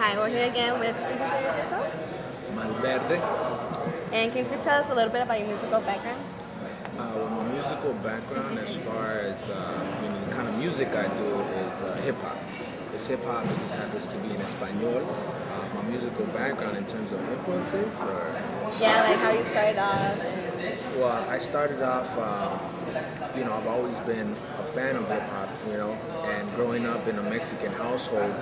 Hi, we're here again with, please introduce yourself. Malverde. And can you please tell us a little bit about your musical background? Well, my musical background, as far as the kind of music I do, is hip hop. It's hip hop. It just happens to be in Espanol. My musical background, in terms of influences, or Yeah, like how you started off. well, I started off. I've always been a fan of hip hop. And growing up in a Mexican household,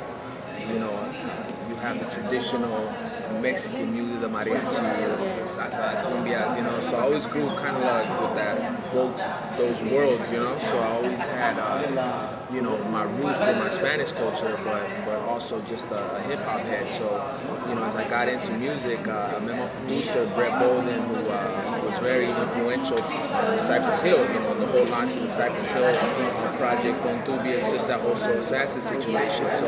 you have the traditional Mexican music, the mariachi, the salsa, cumbias, so I always grew kind of like with both those worlds, so I always had, my roots in my Spanish culture, but also just a hip hop head. So, as I got into music, I met my producer, Brett Bolden, who was very influential in Cypress Hill, the whole launch of the Cypress Hill project, Fontubia, it's just that whole Soul Assassin situation. So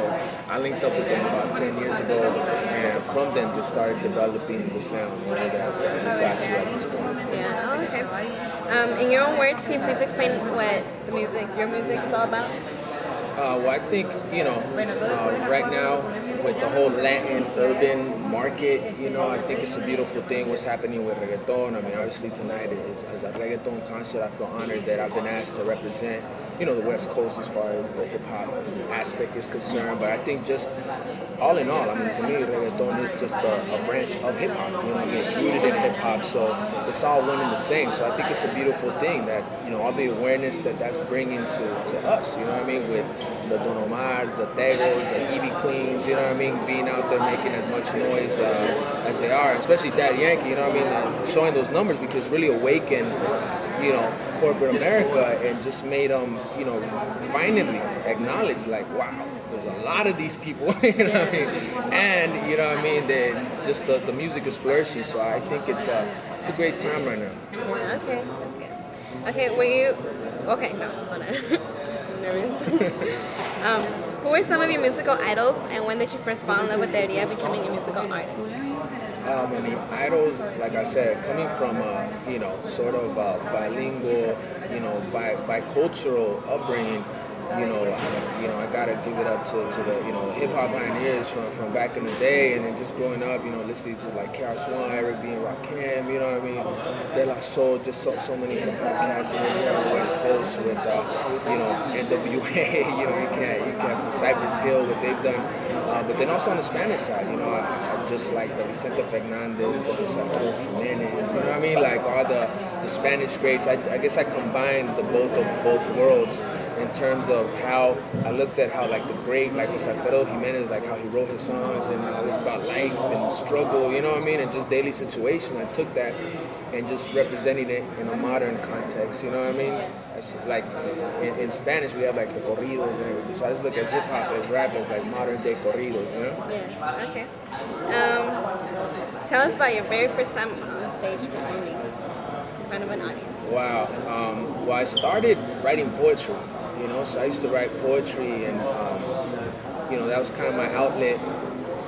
I linked up with them about 10 years ago, and from then just started developing the sound that we got to at this point. Yeah, oh, okay. In your own words, can you please explain what your music is all about? Well, I think, right now with the whole Latin urban market, I think it's a beautiful thing what's happening with reggaeton. I mean, obviously tonight is a reggaeton concert. I feel honored that I've been asked to represent, the West Coast as far as the hip hop aspect is concerned. But I think just all in all, I mean, to me, reggaeton is just a branch of hip hop. It's rooted in hip hop, so it's all one and the same. So I think it's a beautiful thing that, all the awareness that's bringing to us, with the Don Omars, the Tegos, the Evie Queens, being out there making as much noise as they are, especially Daddy Yankee, showing those numbers, because really awakened, corporate America, and just made them, finally acknowledge, like, wow, there's a lot of these people, and, that just the music is flourishing, so I think it's a great time right now. Yeah, okay, that's good. Okay, no, hold on. I'm nervous. Who were some of your musical idols, and when did you first fall in love with the idea of becoming a musical artist? Idols, like I said, coming from sort of bilingual, bicultural upbringing, I gotta give it up to the hip hop pioneers from back in the day, and then just growing up, listening to like KRS-One, Eric B. and Rakim, De La Soul, just so many hip hop cats in here on the West Coast with NWA, you can't from Cypress Hill, what they've done, but then also on the Spanish side, I just like the Vicente Fernandez, the Jose Alfredo Jimenez, like all the Spanish greats. I guess I combined the both of both worlds in terms of how I looked at how like the great, like Jose Alfredo Jimenez, like how he wrote his songs and how it was about life and struggle, and just daily situations. I took that and just represented it in a modern context, It's like in Spanish we have like the corridos and everything, so I just look at hip hop as rap as like modern day corridos, Yeah, okay. Tell us about your very first time on stage performing in front of an audience. Wow. Well, I started writing poetry, so I used to write poetry, and that was kind of my outlet.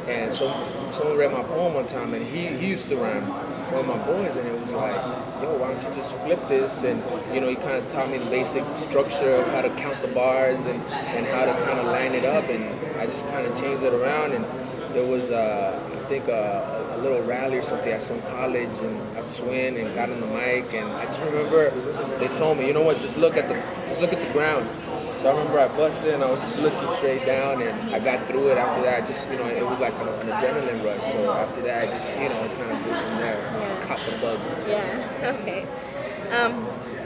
And so someone read my poem one time, and he used to rhyme, one of my boys, and it was like, yo, why don't you just flip this? And he kind of taught me the basic structure of how to count the bars and how to kind of line it up, and I just kind of changed it around. And there was I think a little rally or something at some college, and I just went and got on the mic, and I just remember they told me, you know what, just look at the ground. So I remember I busted, and I was just looking straight down, and I got through it. After that, I just, it was like kind of an adrenaline rush. So after that, I just, kind of grew from there. Yeah. Caught the bug. Yeah, okay.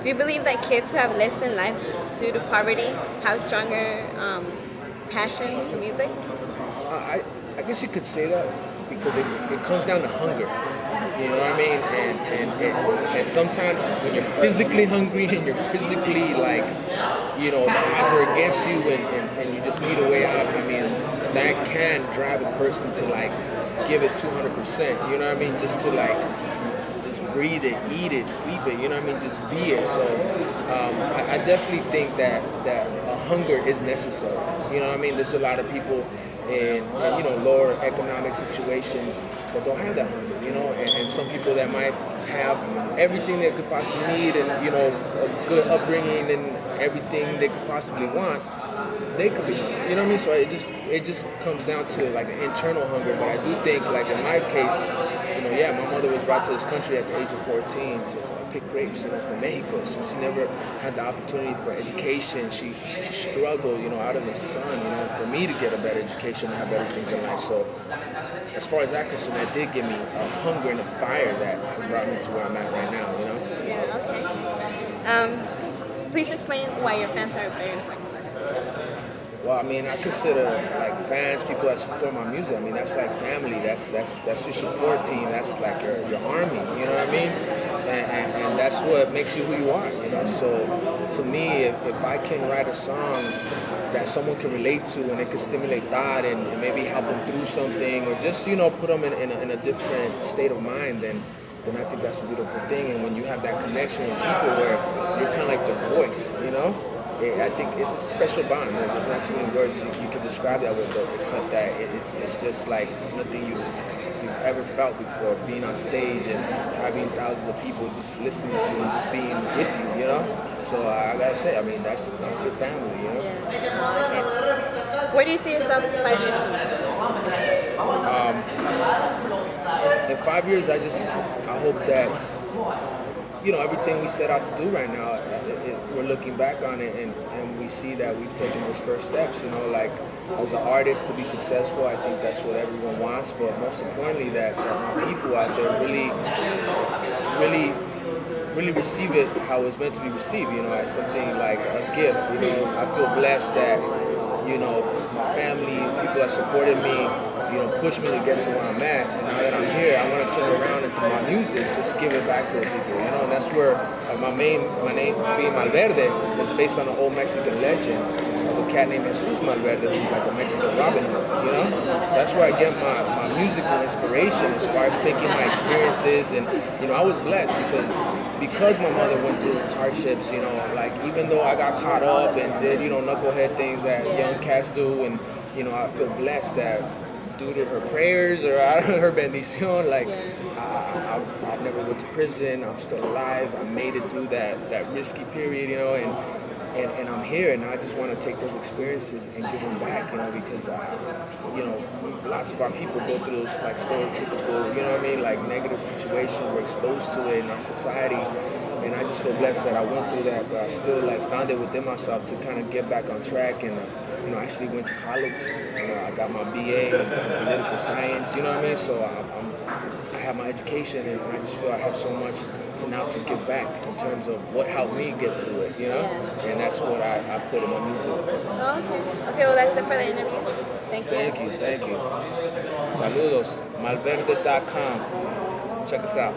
Do you believe that kids who have less in life due to poverty have stronger passion for music? I guess you could say that, because it comes down to hunger. You know what I mean? And sometimes when you're physically hungry and you're physically like, the odds are against you, and you just need a way out. I mean, that can drive a person to like give it 200%. You know what I mean? Just to like just breathe it, eat it, sleep it. You know what I mean? Just be it. So I definitely think that a hunger is necessary. You know what I mean? There's a lot of people in lower economic situations that don't have that hunger, and some people that might have everything they could possibly need, and a good upbringing and everything they could possibly want, they could be hungry. You know what I mean? So it just comes down to like an internal hunger. But I do think, like in my case, yeah, my mother was brought to this country at the age of 14 to pick grapes, from Mexico. So she never had the opportunity for education. She struggled, out in the sun, for me to get a better education and have better things in life. So as far as that concerned, that did give me a hunger and a fire that has brought me to where I'm at right now, Yeah, okay. Please explain why your fans are very important. Well, I mean, I consider like fans, people that support my music. I mean, that's like family. That's your support team. That's like your army. You know what I mean? And that's what makes you who you are. So to me, if I can write a song that someone can relate to and it can stimulate thought and maybe help them through something, or just put them in a different state of mind, then I think that's a beautiful thing. And when you have that connection with people where you're kind of like the voice, I think it's a special bond. There's not too many words you can describe that with, except that it's just like nothing you've ever felt before, being on stage and having thousands of people just listening to you and just being with you, So I gotta say, I mean, that's your family, Yeah. Okay. Where do you see yourself in 5 years from now? In 5 years, I hope that everything we set out to do right now, we're looking back on it and we see that we've taken those first steps, like as an artist to be successful. I think that's what everyone wants, but most importantly that our people out there really receive it how it's meant to be received, as something like a gift. I feel blessed that, my family, people that supported me, pushed me to get to where I'm at. And now that I'm here, I want to turn around and through my music, just give it back to the people, And that's where my name being Malverde is based on an old Mexican legend of a cat named Jesus Malverde, who's like a Mexican Robin Hood, So that's where I get my musical inspiration as far as taking my experiences. And, I was blessed because my mother went through those hardships, like even though I got caught up and did, knucklehead things that young cats do, and, I feel blessed that due to her prayers or her bendición, like I never went to prison. I'm still alive. I made it through that risky period, and I'm here, and I just want to take those experiences and give them back, because lots of our people go through those like stereotypical, like negative situations. We're exposed to it in our society. And I just feel blessed that I went through that, but I still found it within myself to kind of get back on track. And I actually went to college. I got my BA in political science. So I have my education, and I just feel I have so much to give back in terms of what helped me get through it. And that's what I put in my music. Oh, okay. Well, that's it for the interview. Thank you. Thank you. Saludos. Malverde.com. Check us out.